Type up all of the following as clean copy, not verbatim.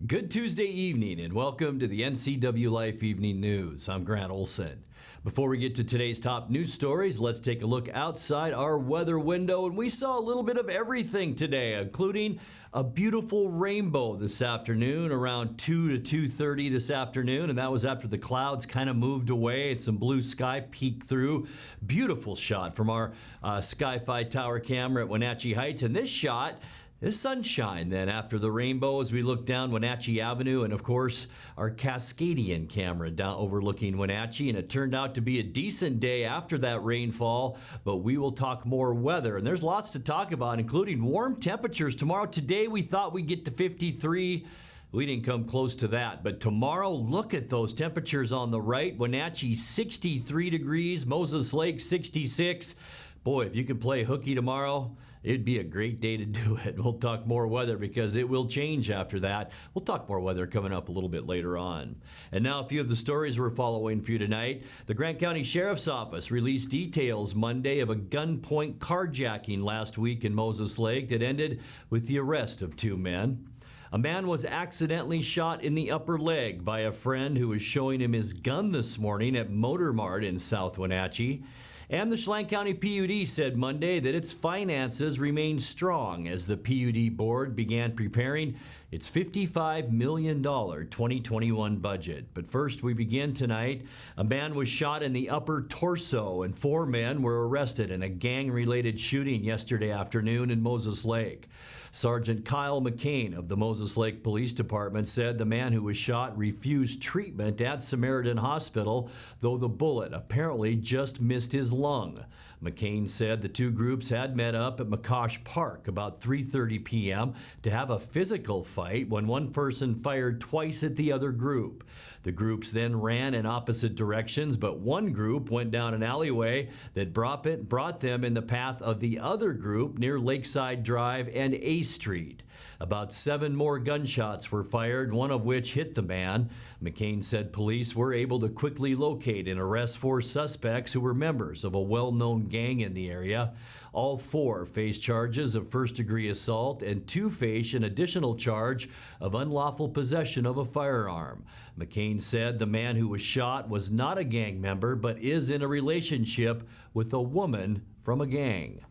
Good Tuesday evening and welcome to the NCWLIFE Evening News. I'm Grant Olson. Before we get to today's top news stories, let's take a look outside our weather window. And we saw a little bit of everything today, including a beautiful rainbow this afternoon around 2 to 2:30 this afternoon. And that was after the clouds kind of moved away and some blue sky peeked through. Beautiful shot from our Sky-Fi tower camera at Wenatchee Heights. And this shot is sunshine then after the rainbow as we look down Wenatchee Avenue, and of course our Cascadian camera down overlooking Wenatchee. And it turned out to be a decent day after that rainfall, but we will talk more weather, and there's lots to talk about, including warm temperatures tomorrow. Today we thought we'd get to 53. We didn't come close to that, but tomorrow, look at those temperatures on the right. Wenatchee 63 degrees, Moses Lake 66. Boy, if you can play hooky tomorrow, it'd be a great day to do it. We'll talk more weather because it will change after that. We'll talk more weather coming up a little bit later on. And now a few of the stories we're following for you tonight. The Grant County Sheriff's Office released details Monday of a gunpoint carjacking last week in Moses Lake that ended with the arrest of two men. A man was accidentally shot in the upper leg by a friend who was showing him his gun this morning at Motor Mart in South Wenatchee. And the Chelan County PUD said Monday that its finances remain strong as the PUD board began preparing its $55 million 2021 budget. But first, we begin tonight. A man was shot in the upper torso, and 4 men were arrested in a gang-related shooting yesterday afternoon in Moses Lake. Sergeant Kyle McCain of the Moses Lake Police Department said the man who was shot refused treatment at Samaritan Hospital, though the bullet apparently just missed his lung. McCain said the two groups had met up at McCosh Park about 3:30 p.m. to have a physical fight when one person fired twice at the other group. The groups then ran in opposite directions, but one group went down an alleyway that brought them in the path of the other group near Lakeside Drive and A Street. About 7 more gunshots were fired, one of which hit the man. McCain said police were able to quickly locate and arrest 4 suspects who were members of a well-known gang in the area. All 4 face charges of first-degree assault, and 2 face an additional charge of unlawful possession of a firearm. McCain said the man who was shot was not a gang member, but is in a relationship with a woman from a gang.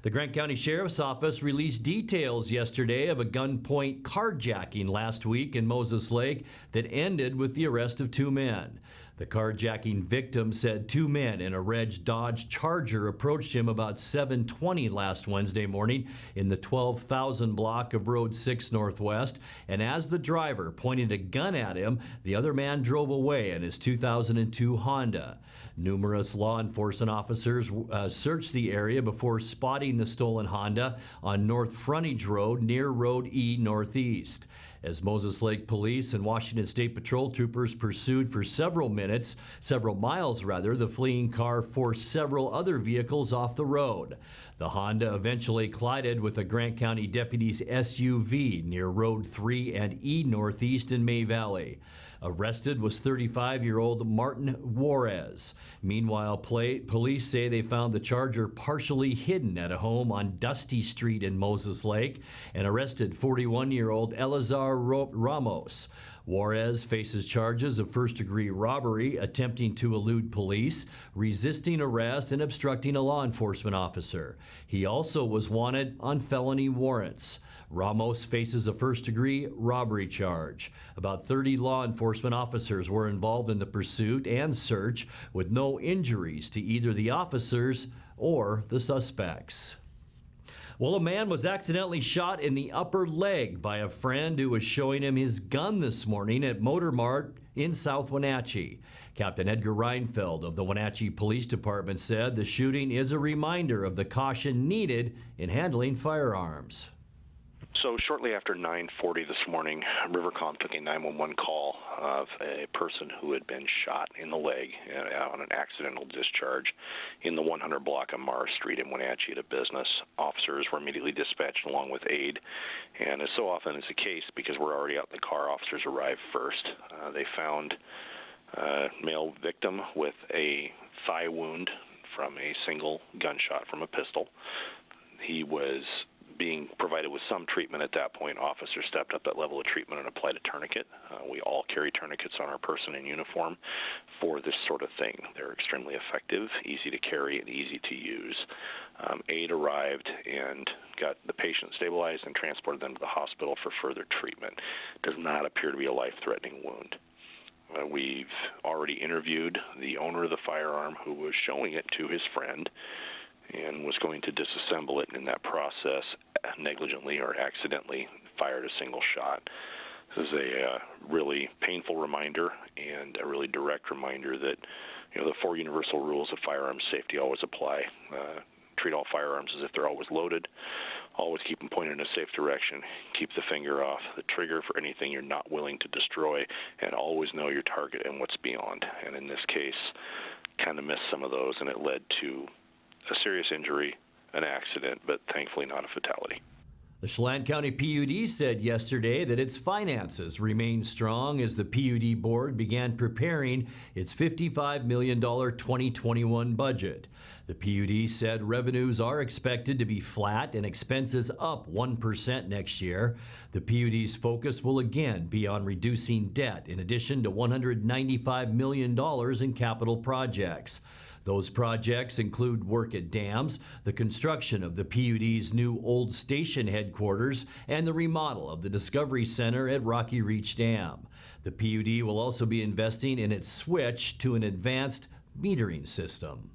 The Grant County Sheriff's Office released details yesterday of a gunpoint carjacking last week in Moses Lake that ended with the arrest of 2 men. The carjacking victim said 2 men in a red Dodge Charger approached him about 7:20 last Wednesday morning in the 12,000 block of Road 6 Northwest, and as the driver pointed a gun at him, the other man drove away in his 2002 Honda. Numerous law enforcement officers searched the area before spotting the stolen Honda on North Frontage Road near Road E Northeast. As Moses Lake Police and Washington State Patrol troopers pursued for several miles, the fleeing car forced several other vehicles off the road. The Honda eventually collided with a Grant County deputy's SUV near Road 3 and E Northeast in May Valley. Arrested was 35-year-old Martin Juarez. Meanwhile, police say they found the Charger partially hidden at a home on Dusty Street in Moses Lake and arrested 41-year-old Elazar Ramos. Juarez faces charges of first-degree robbery, attempting to elude police, resisting arrest, and obstructing a law enforcement officer. He also was wanted on felony warrants. Ramos faces a first-degree robbery charge. About 30 law enforcement officers were involved in the pursuit and search, with no injuries to either the officers or the suspects. Well, a man was accidentally shot in the upper leg by a friend who was showing him his gun this morning at Motor Mart in South Wenatchee. Captain Edgar Reinfeld of the Wenatchee Police Department said the shooting is a reminder of the caution needed in handling firearms. So shortly after 9:40 this morning, Rivercom took a 911 call of a person who had been shot in the leg on an accidental discharge in the 100 block of Mars Street in Wenatchee at a business. Officers were immediately dispatched along with aid, and as so often is the case, because we're already out in the car, officers arrived first. They found a male victim with a thigh wound from a single gunshot from a pistol. He was being provided with some treatment at that point, officers stepped up that level of treatment and applied a tourniquet. We all carry tourniquets on our person in uniform for this sort of thing. They're extremely effective, easy to carry, and easy to use. Aid arrived and got the patient stabilized and transported them to the hospital for further treatment. Does not appear to be a life-threatening wound. We've already interviewed the owner of the firearm who was showing it to his friend and was going to disassemble it, and in that process negligently or accidentally fired a single shot. This is a really painful reminder and a really direct reminder that the 4 universal rules of firearms safety always apply. Treat all firearms as if they're always loaded. Always keep them pointed in a safe direction. Keep the finger off the trigger for anything you're not willing to destroy, and always know your target and what's beyond. And in this case, kind of missed some of those, and it led to a serious injury, an accident, but thankfully not a fatality. The Chelan County PUD said yesterday that its finances remain strong as the PUD board began preparing its $55 million 2021 budget. The PUD said revenues are expected to be flat and expenses up 1% next year. The PUD's focus will again be on reducing debt in addition to $195 million in capital projects. Those projects include work at dams, the construction of the PUD's new old station headquarters, and the remodel of the Discovery Center at Rocky Reach Dam. The PUD will also be investing in its switch to an advanced metering system.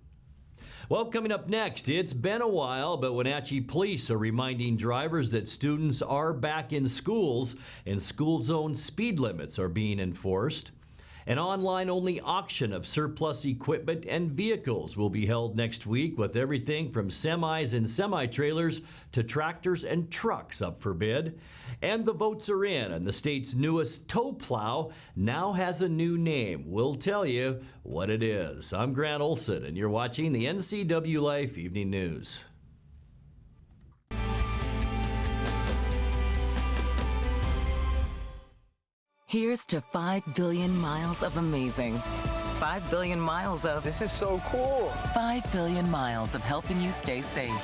Well, coming up next, it's been a while, but Wenatchee police are reminding drivers that students are back in schools and school zone speed limits are being enforced. An online-only auction of surplus equipment and vehicles will be held next week with everything from semis and semi-trailers to tractors and trucks up for bid. And the votes are in, and the state's newest tow plow now has a new name. We'll tell you what it is. I'm Grant Olson, and you're watching the NCWLIFE Evening News. Here's to 5 billion miles of amazing. 5 billion miles of... This is so cool. 5 billion miles of helping you stay safe.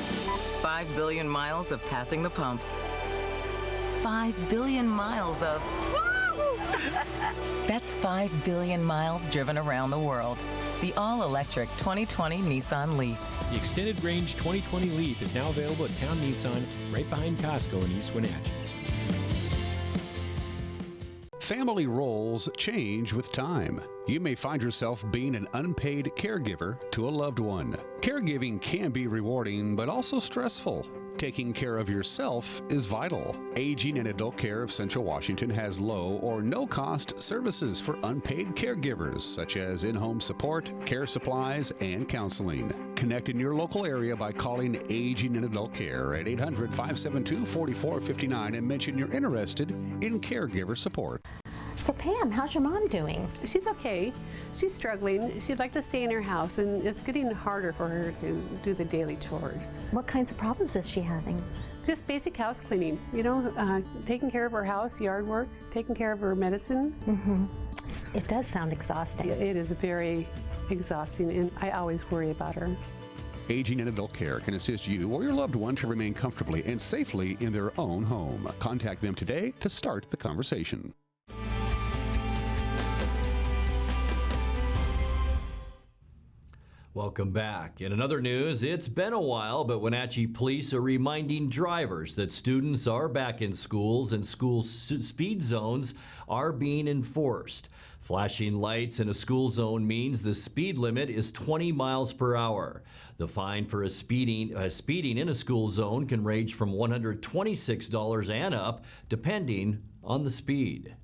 5 billion miles of passing the pump. 5 billion miles of... That's 5 billion miles driven around the world. The all-electric 2020 Nissan Leaf. The extended range 2020 Leaf is now available at Town Nissan, right behind Costco in East Wenatchee. Family roles change with time. You may find yourself being an unpaid caregiver to a loved one. Caregiving can be rewarding, but also stressful. Taking care of yourself is vital. Aging and Adult Care of Central Washington has low or no-cost services for unpaid caregivers, such as in-home support, care supplies, and counseling. Connect in your local area by calling Aging and Adult Care at 800-572-4459 and mention you're interested in caregiver support. So Pam, how's your mom doing? She's okay. She's struggling. She'd like to stay in her house, and it's getting harder for her to do the daily chores. What kinds of problems is she having? Just basic house cleaning, taking care of her house, yard work, taking care of her medicine. Mm-hmm. It does sound exhausting. It is very exhausting, and I always worry about her. Aging and Adult Care can assist you or your loved one to remain comfortably and safely in their own home. Contact them today to start the conversation. Welcome back. In another news, it's been a while, but Wenatchee police are reminding drivers that students are back in schools and school speed zones are being enforced. Flashing lights in a school zone means the speed limit is 20 miles per hour. The fine for speeding in a school zone can range from $126 and up, depending on the speed.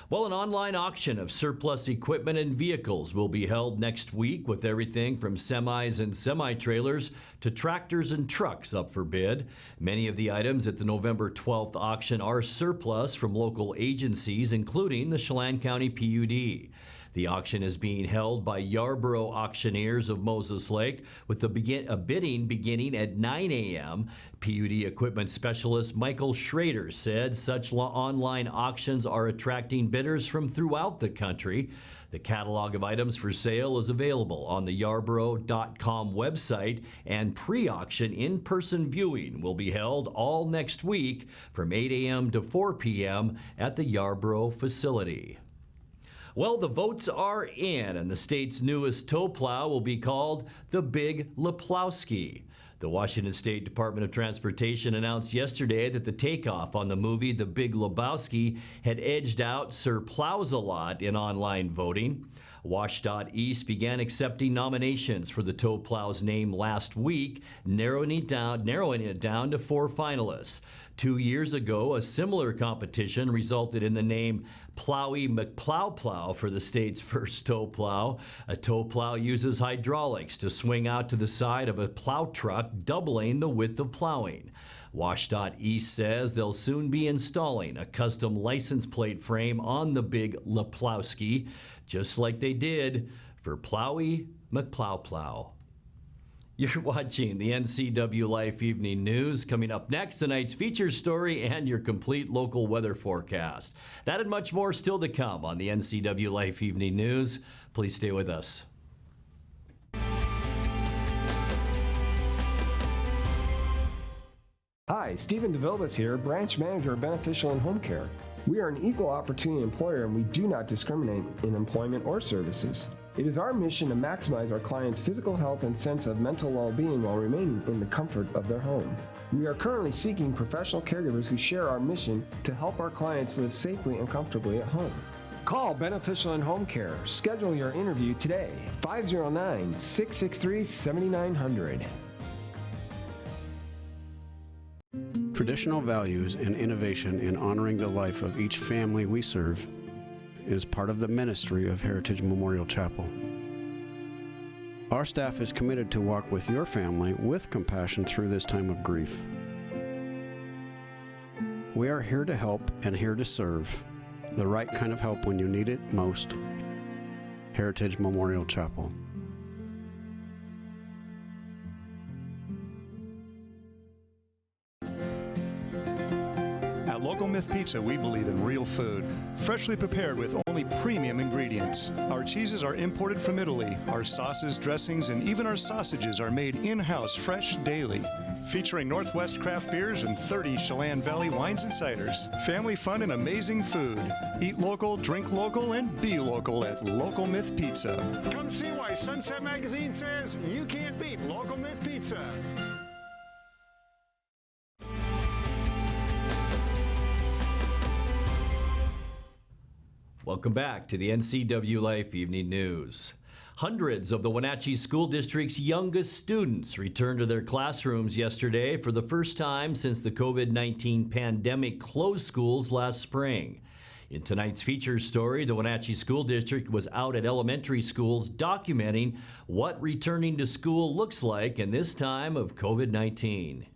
Well, an online auction of surplus equipment and vehicles will be held next week with everything from semis and semi-trailers to tractors and trucks up for bid. Many of the items at the November 12th auction are surplus from local agencies, including the Chelan County PUD. The auction is being held by Yarborough Auctioneers of Moses Lake, with the bidding beginning at 9 a.m. PUD equipment specialist Michael Schrader said such online auctions are attracting bidders from throughout the country. The catalog of items for sale is available on the yarborough.com website, and pre-auction in-person viewing will be held all next week from 8 a.m. to 4 p.m. at the Yarborough facility. Well, the votes are in, and the state's newest tow plow will be called the Big Leplowski. The Washington State Department of Transportation announced yesterday that the takeoff on the movie The Big Lebowski had edged out Sir Plows-A-Lot in online voting. WASH.East began accepting nominations for the tow plow's name last week, narrowing it down to 4 finalists. 2 years ago, a similar competition resulted in the name Plowy McPlowplow for the state's first tow plow. A tow plow uses hydraulics to swing out to the side of a plow truck, doubling the width of plowing. WASH.East says they'll soon be installing a custom license plate frame on the Big Leplowski, just like they did for Plowy McPlowplow. You're watching the NCWLIFE Evening News. Coming up next, tonight's feature story and your complete local weather forecast. That and much more still to come on the NCWLIFE Evening News. Please stay with us. Hi, Stephen DeVilbiss here, Branch Manager of Beneficial and Home Care. We are an equal opportunity employer and we do not discriminate in employment or services. It is our mission to maximize our clients' physical health and sense of mental well-being while remaining in the comfort of their home. We are currently seeking professional caregivers who share our mission to help our clients live safely and comfortably at home. Call Beneficial and Home Care. Schedule your interview today. 509-663-7900. Traditional values and innovation in honoring the life of each family we serve is part of the ministry of Heritage Memorial Chapel. Our staff is committed to walk with your family with compassion through this time of grief. We are here to help and here to serve, the right kind of help when you need it most. Heritage Memorial Chapel. At Local Myth Pizza, we believe in real food, freshly prepared with only premium ingredients. Our cheeses are imported from Italy. Our sauces, dressings, and even our sausages are made in-house fresh daily. Featuring Northwest craft beers and 30 Chelan Valley wines and ciders. Family fun and amazing food. Eat local, drink local, and be local at Local Myth Pizza. Come see why Sunset Magazine says you can't beat Local Myth Pizza. Welcome back to the NCWLIFE Evening News. Hundreds of the Wenatchee School District's youngest students returned to their classrooms yesterday for the first time since the COVID-19 pandemic closed schools last spring. In tonight's feature story, the Wenatchee School District was out at elementary schools documenting what returning to school looks like in this time of COVID-19.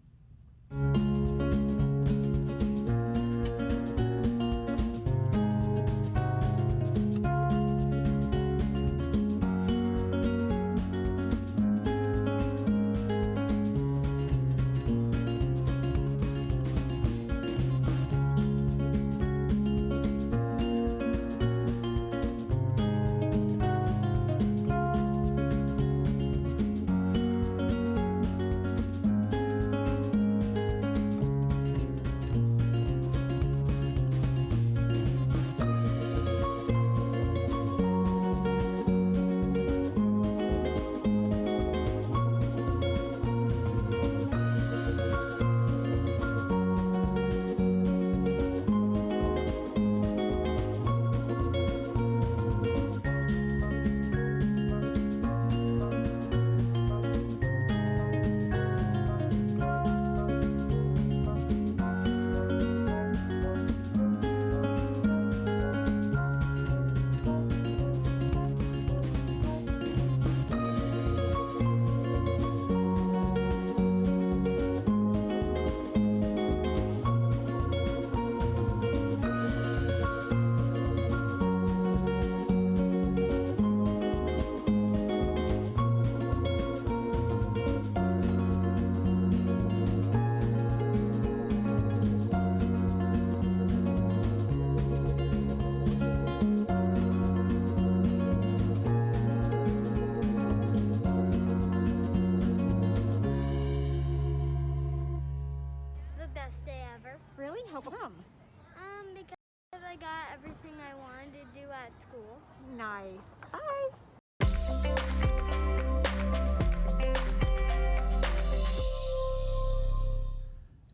at school. Nice. Bye.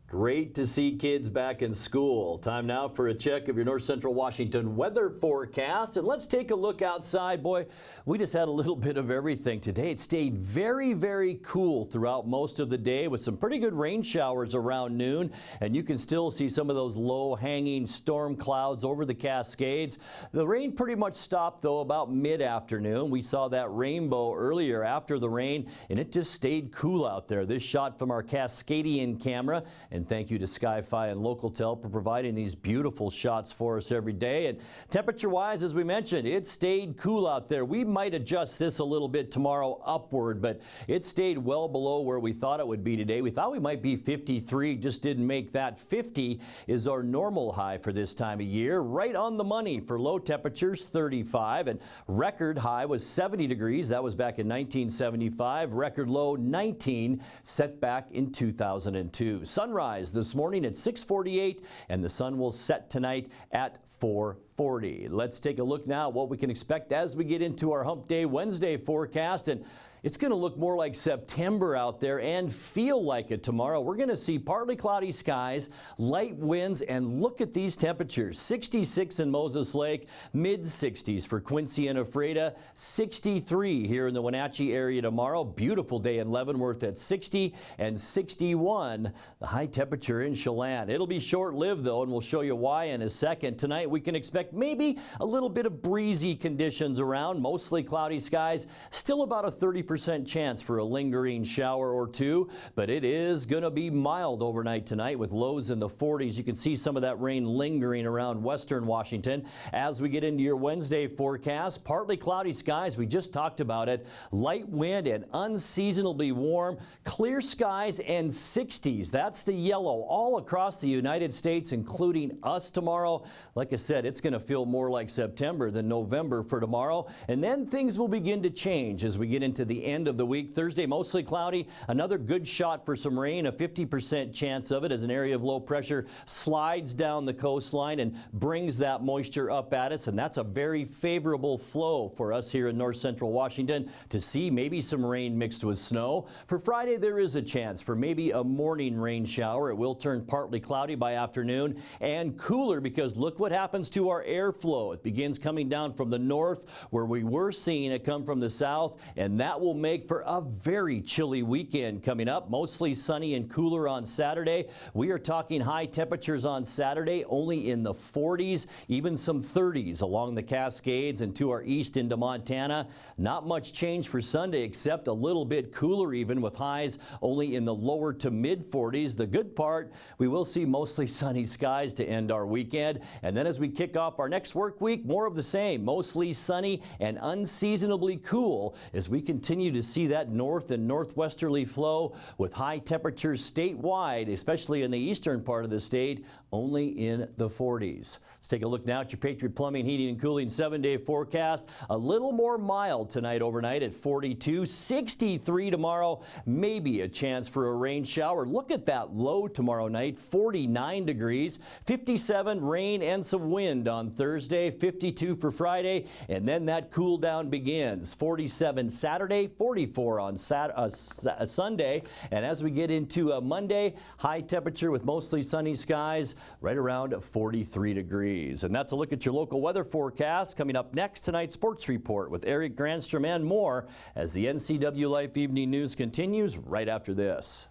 Great to see kids back in school. Time now for a check of your North Central Washington weather forecast. And let's take a look outside. Boy, we just had a little bit of everything today. It stayed very, very cool throughout most of the day with some pretty good rain showers around noon. And you can still see some of those low-hanging storm clouds over the Cascades. The rain pretty much stopped, though, about mid-afternoon. We saw that rainbow earlier after the rain, and it just stayed cool out there. This shot from our Cascadian camera. And thank you to Sky-Fi and Localtel for providing these beautiful shots for us every day. And temperature-wise, as we mentioned, it stayed cool out there. We might adjust this a little bit tomorrow upward, but it stayed well below where we thought it would be today. We thought we might be 53, just didn't make that. 50 is our normal high for this time of year. Right on the money for low temperatures, 35, and record high was 70 degrees. That was back in 1975. Record low, 19, set back in 2002. Sunrise this morning at 6:48, and the sun will set tonight at 4:40. Let's take a look now at what we can expect as we get into our Hump Day Wednesday forecast. And it's going to look more like September out there and feel like it tomorrow. We're going to see partly cloudy skies, light winds, and look at these temperatures. 66 in Moses Lake, mid-60s for Quincy and Ephrata, 63 here in the Wenatchee area tomorrow. Beautiful day in Leavenworth at 60 and 61, the high temperature in Chelan. It'll be short-lived, though, and we'll show you why in a second. Tonight we can expect maybe a little bit of breezy conditions around, mostly cloudy skies, still about a 30% chance for a lingering shower or two, but it is going to be mild overnight tonight with lows in the 40s. You can see some of that rain lingering around western Washington. As we get into your Wednesday forecast, partly cloudy skies, we just talked about it, light wind and unseasonably warm, clear skies and 60s. That's the yellow all across the United States, including us tomorrow. Like I said, it's going to feel more like September than November for tomorrow, and then things will begin to change as we get into the end of the week. Thursday, mostly cloudy. Another good shot for some rain, a 50% chance of it as an area of low pressure slides down the coastline and brings that moisture up at us. And that's a very favorable flow for us here in north central Washington to see maybe some rain mixed with snow. For Friday, there is a chance for maybe a morning rain shower. It will turn partly cloudy by afternoon and cooler because look what happens to our airflow. It begins coming down from the north where we were seeing it come from the south, and that will make for a very chilly weekend coming up. Mostly sunny and cooler on Saturday. We are talking high temperatures on Saturday only in the 40s, even some 30s along the Cascades and to our east into Montana. Not much change for Sunday except a little bit cooler even with highs only in the lower to mid 40s. The good part, we will see mostly sunny skies to end our weekend. And then as we kick off our next work week, more of the same, mostly sunny and unseasonably cool as we continue to see that north and northwesterly flow with high temperatures statewide, especially in the eastern part of the state, only in the 40s. Let's take a look now at your Patriot Plumbing, Heating and Cooling 7-day forecast. A little more mild tonight overnight at 42, 63 tomorrow, maybe a chance for a rain shower. Look at that low tomorrow night, 49 degrees, 57 rain and some wind on Thursday, 52 for Friday, and then that cool down begins. 47 Saturday, 44 on Sunday, and as we get into Monday, high temperature with mostly sunny skies, right around 43 degrees. And that's a look at your local weather forecast. Coming up next, tonight's sports report with Eric Granstrom and more as the NCWLIFE Evening News continues right after this.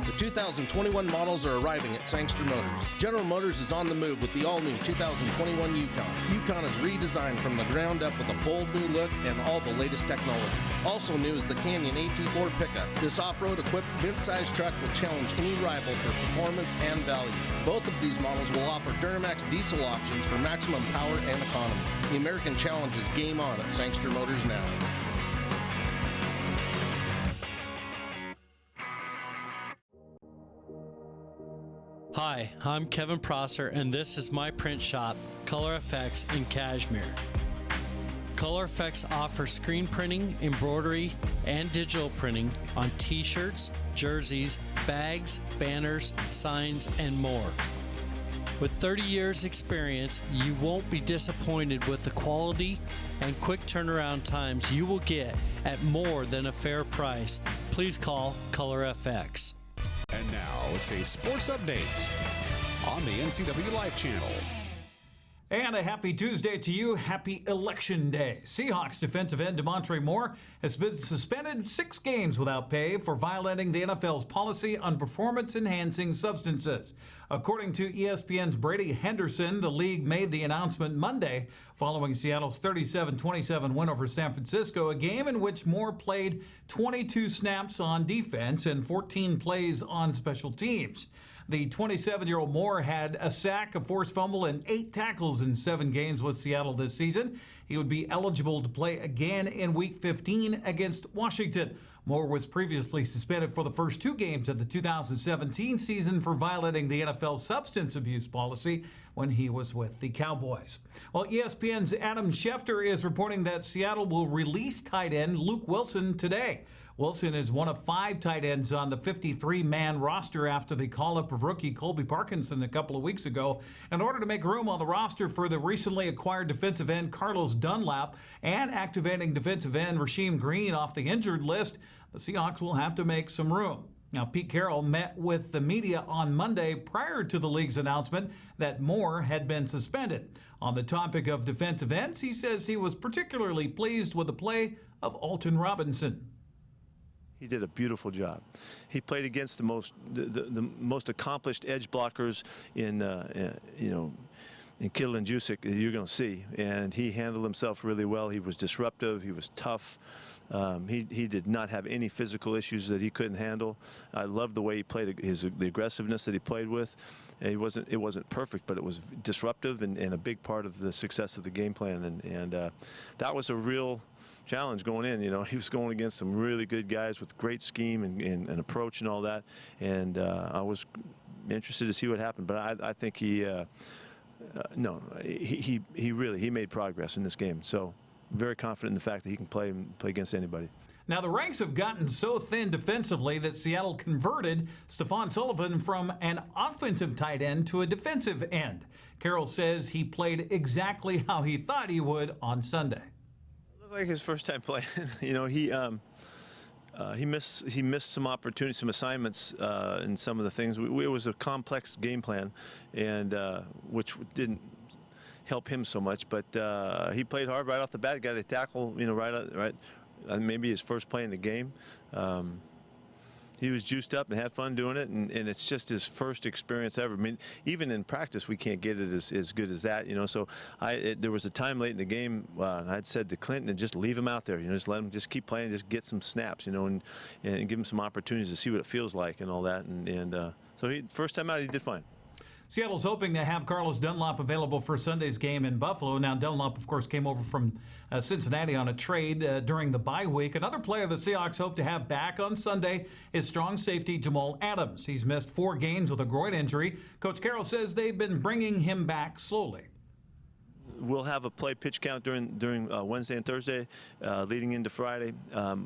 The 2021 models are arriving at Sangster Motors. General Motors is on the move with the all-new 2021 Yukon. Yukon is redesigned from the ground up with a bold new look and all the latest technology. Also new is the Canyon AT4 pickup. This off-road equipped mid-size truck will challenge any rival for performance and value. Both of these models will offer Duramax diesel options for maximum power and economy. The American Challenge is game on at Sangster Motors now. Hi, I'm Kevin Prosser, and this is my print shop, Color Effects in Kashmir. Color Effects offers screen printing, embroidery, and digital printing on t-shirts, jerseys, bags, banners, signs, and more. With 30 years experience, you won't be disappointed with the quality and quick turnaround times you will get at more than a fair price. Please call Color FX. And now it's a sports update on the NCWLIFE channel. And a happy Tuesday to you. Happy Election Day. Seahawks defensive end DeMontre Moore has been suspended 6 games without pay for violating the NFL's policy on performance-enhancing substances. According to ESPN's Brady Henderson, the league made the announcement Monday following Seattle's 37-27 win over San Francisco, a game in which Moore played 22 snaps on defense and 14 plays on special teams. The 27-year-old Moore had a sack, a forced fumble, and 8 tackles in 7 games with Seattle this season. He would be eligible to play again in Week 15 against Washington. Moore was previously suspended for the first 2 games of the 2017 season for violating the NFL's substance abuse policy when he was with the Cowboys. Well, ESPN's Adam Schefter is reporting that Seattle will release tight end Luke Wilson today. Wilson is one of 5 tight ends on the 53-man roster after the call-up of rookie Colby Parkinson a couple of weeks ago. In order to make room on the roster for the recently acquired defensive end Carlos Dunlap and activating defensive end Rasheem Green off the injured list, the Seahawks will have to make some room. Now, Pete Carroll met with the media on Monday prior to the league's announcement that Moore had been suspended. On the topic of defensive ends, he says he was particularly pleased with the play of Alton Robinson. He did a beautiful job. He played against the most accomplished edge blockers in Kittle and Jusic that you're going to see, and he handled himself really well. He was disruptive. He was tough. He did not have any physical issues that he couldn't handle. I loved the way he played, the aggressiveness that he played with. It wasn't perfect, but it was disruptive and a big part of the success of the game plan. And that was a real challenge going in. You know, he was going against some really good guys with great scheme and approach and all that. And I was interested to see what happened. But I think he made progress in this game. So very confident in the fact that he can play against anybody. Now, the ranks have gotten so thin defensively that Seattle converted Stephon Sullivan from an offensive tight end to a defensive end. Carroll says he played exactly how he thought he would on Sunday. Looked like his first time playing. You know, he missed some opportunities, some assignments in some of the things. It was a complex game plan, and which didn't help him so much. But he played hard right off the bat. Got a tackle, you know, right. Maybe his first play in the game. He was juiced up and had fun doing it, and it's just his first experience ever. I mean, even in practice, we can't get it as good as that, you know. So there was a time late in the game I'd said to Clinton, just leave him out there, you know, just let him just keep playing, just get some snaps, you know, and give him some opportunities to see what it feels like and all that. So first time out, he did fine. Seattle's hoping to have Carlos Dunlap available for Sunday's game in Buffalo. Now, Dunlap, of course, came over from Cincinnati on a trade during the bye week. Another player the Seahawks hope to have back on Sunday is strong safety Jamal Adams. He's missed 4 games with a groin injury. Coach Carroll says they've been bringing him back slowly. We'll have a play pitch count during Wednesday and Thursday, leading into Friday.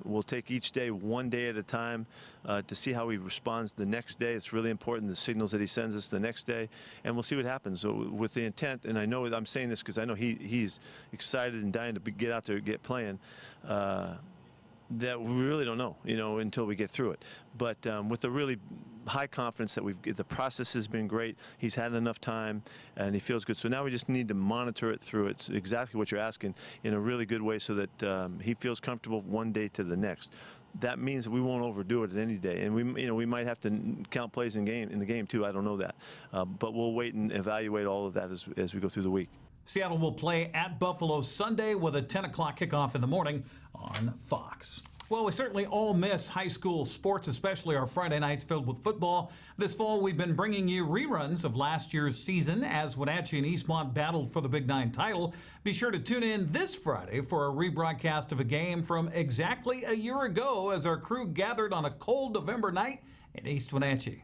We'll take each day one day at a time to see how he responds the next day. It's really important, the signals that he sends us the next day, and we'll see what happens. So with the intent, and I know I'm saying this because I know he's excited and dying to get out there and get playing. That we really don't know, you know, until we get through it. But with a really high confidence that the process has been great. He's had enough time, and he feels good. So now we just need to monitor it through. It's exactly what you're asking in a really good way, so that he feels comfortable one day to the next. that means that we won't overdo it any day, and we might have to count plays in the game too. I don't know that, but we'll wait and evaluate all of that as we go through the week. Seattle will play at Buffalo Sunday with a 10 o'clock kickoff in the morning on Fox. Well, we certainly all miss high school sports, especially our Friday nights filled with football. This fall, we've been bringing you reruns of last year's season as Wenatchee and Eastmont battled for the Big 9 title. Be sure to tune in this Friday for a rebroadcast of a game from exactly a year ago as our crew gathered on a cold November night in East Wenatchee.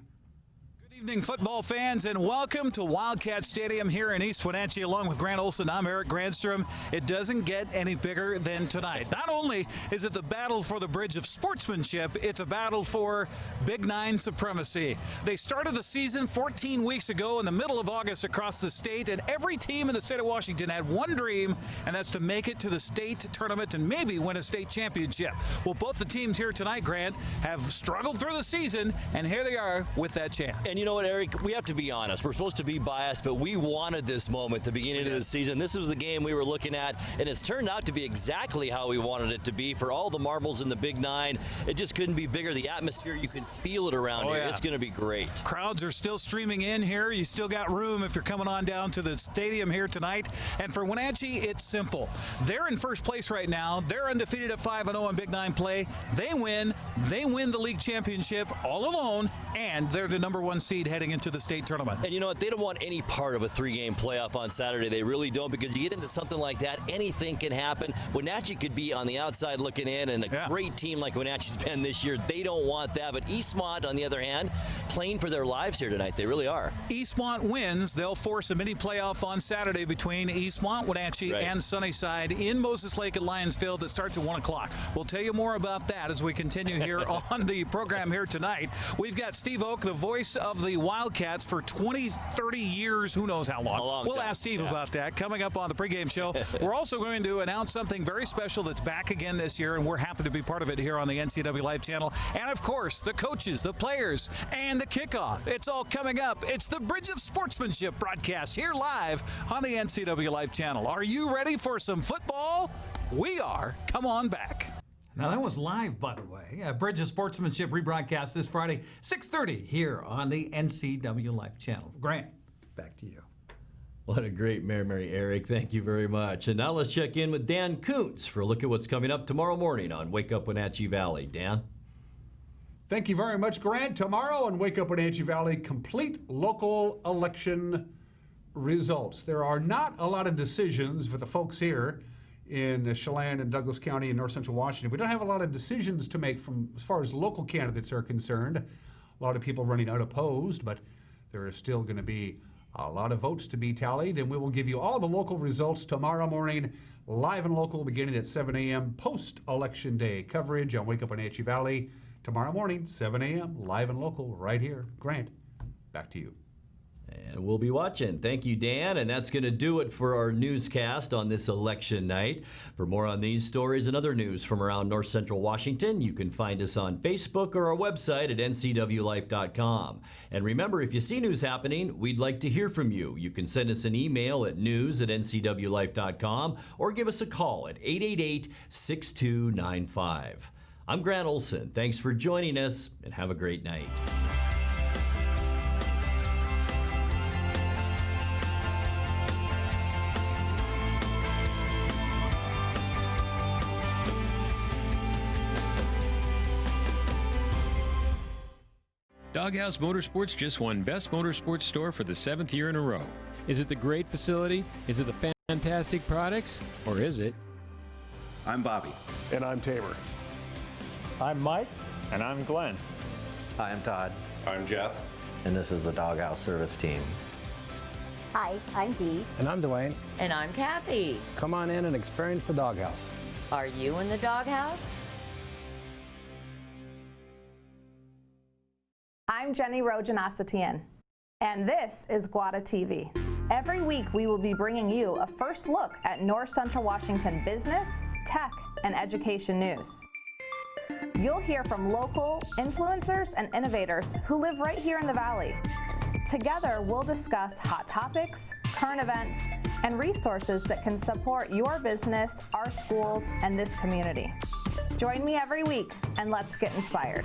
Good evening, football fans, and welcome to Wildcat Stadium here in East Wenatchee. Along with Grant Olson, I'm Eric Grandstrom. It doesn't get any bigger than tonight. Not only is it the battle for the bridge of sportsmanship, it's a battle for Big 9 supremacy. They started the season 14 weeks ago in the middle of August across the state, and every team in the state of Washington had one dream, and that's to make it to the state tournament and maybe win a state championship. Well, both the teams here tonight, Grant, have struggled through the season, and here they are with that chance. And you know what, Eric? We have to be honest. We're supposed to be biased, but we wanted this moment at the beginning of the season. This was the game we were looking at, and it's turned out to be exactly how we wanted it to be. For all the marbles in the Big 9, it just couldn't be bigger. The atmosphere, you can feel it around here. Yeah. It's going to be great. Crowds are still streaming in here. You still got room if you're coming on down to the stadium here tonight. And for Wenatchee, it's simple. They're in first place right now. They're undefeated at 5-0 in Big 9 play. They win the league championship all alone, and they're the number 1 seed heading into the state tournament. And you know what? They don't want any part of a 3-game playoff on Saturday. They really don't, because you get into something like that, anything can happen. Wenatchee could be on the outside looking in, and a great team like Wenatchee's been this year, they don't want that. But Eastmont, on the other hand, playing for their lives here tonight. They really are. Eastmont wins. They'll force a mini playoff on Saturday between Eastmont, Wenatchee, and Sunnyside in Moses Lake at Lionsfield that starts at 1 o'clock. We'll tell you more about that as we continue here on the program here tonight. We've got Steve Oak, the voice of the Wildcats for 20, 30 years, who knows how long. We'll ask Steve about that coming up on the pregame show. We're also going to announce something very special that's back again this year, and we're happy to be part of it here on the NCWLIFE channel. And of course, the coaches, the players, and the kickoff. It's all coming up. It's the Bridge of Sportsmanship broadcast here live on the NCWLIFE channel. Are you ready for some football? We are. Come on back. Now, that was live, by the way. Bridge of Sportsmanship rebroadcast this Friday, 6:30 here on the NCWLIFE channel. Grant, back to you. What a great Mary Eric. Thank you very much. And now let's check in with Dan Kuntz for a look at what's coming up tomorrow morning on Wake Up Wenatchee Valley. Dan? Thank you very much, Grant. Tomorrow on Wake Up Wenatchee Valley, complete local election results. There are not a lot of decisions for the folks here in Chelan and Douglas County in North Central Washington. We don't have a lot of decisions to make from as far as local candidates are concerned. A lot of people running unopposed, but there is still going to be a lot of votes to be tallied, and we will give you all the local results tomorrow morning, live and local, beginning at 7 a.m. post-election day coverage on Wake Up Wenatchee Valley. Tomorrow morning, 7 a.m., live and local, right here. Grant, back to you. And we'll be watching. Thank you, Dan. And that's going to do it for our newscast on this election night. For more on these stories and other news from around North Central Washington, you can find us on Facebook or our website at ncwlife.com. And remember, if you see news happening, we'd like to hear from you. You can send us an email at news@ncwlife.com or give us a call at 888-6295. I'm Grant Olson. Thanks for joining us, and have a great night. Doghouse Motorsports just won Best Motorsports Store for the 7th year in a row. Is it the great facility? Is it the fantastic products? Or is it? I'm Bobby. And I'm Tamer. I'm Mike. And I'm Glenn. Hi, I'm Todd. I'm Jeff. And this is the Doghouse Service Team. Hi, I'm Dee. And I'm Dwayne. And I'm Kathy. Come on in and experience the Doghouse. Are you in the Doghouse? I'm Jenny Rojanasatian, and this is Guada TV. Every week we will be bringing you a first look at North Central Washington business, tech, and education news. You'll hear from local influencers and innovators who live right here in the Valley. Together, we'll discuss hot topics, current events, and resources that can support your business, our schools, and this community. Join me every week and let's get inspired.